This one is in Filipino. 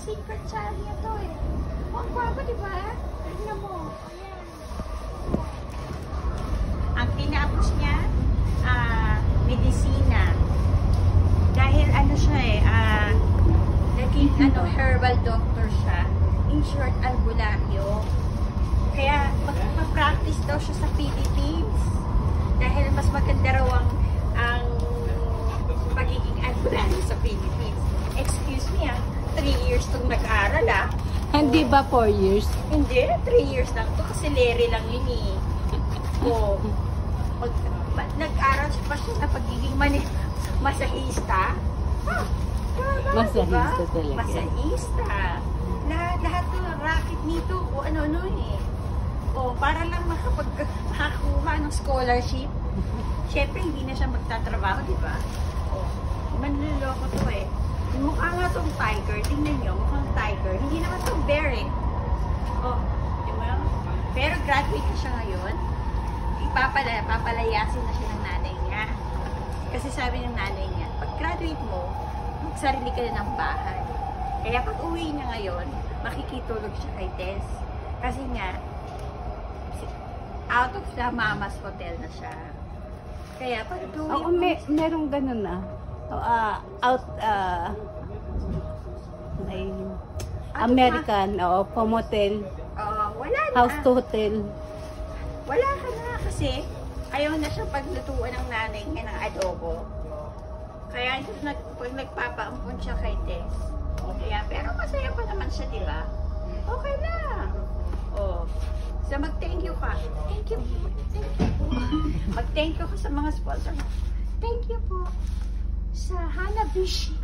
secret child niya to eh. Ang guwapo, di ba? Tignan mo. Ayan. Ang tinapos niya, medisina. Dahil ano siya eh, naging herbal doctor siya. In short, albularyo. Kaya magpa-practice daw siya sa Philippines. Dahil mas maganda raw ang pagiging albularyo sa Philippines. Excuse me 3 years itong nag-aral Hindi ba 4 years? Hindi, 3 years lang to kasi Larry lang yun eh. O, nag-aral pa siya sa pagiging masahista. Masahista talaga. Masahista. Lahat ng racket nito o ano-ano eh. O, para lang makakuha ng scholarship. Siyempre, hindi na siya magtatrabaho, di ba? O, manluloko to eh. Mukha nga tong tiger. Tingnan nyo, mukhang tiger. Hindi naman tong bear eh. O, di ba? Pero graduate na siya ngayon. Papalayasin na siya ng nanay niya. Kasi sabi ng nanay niya, pag graduate mo, magsarili ka na ng bahay. Kaya pag uwi niya ngayon, makikitulog siya kay Tess. Kasi nga, out of the mama's hotel na siya. Kaya pag uwi Oo, mo, merong ganun may American, hotel, wala na. house to hotel. Wala ka na kasi ayaw na siya paglutuan ng nanay niya ng adobo. Kaya pag nagpapaampon siya kay Tess. Kaya, pero masaya pa naman siya, di ba? Okay na. So mag-thank you ka. Thank you po. Thank you po. Mag-thank you ka sa mga sponsor. Thank you po sa Hanabishi.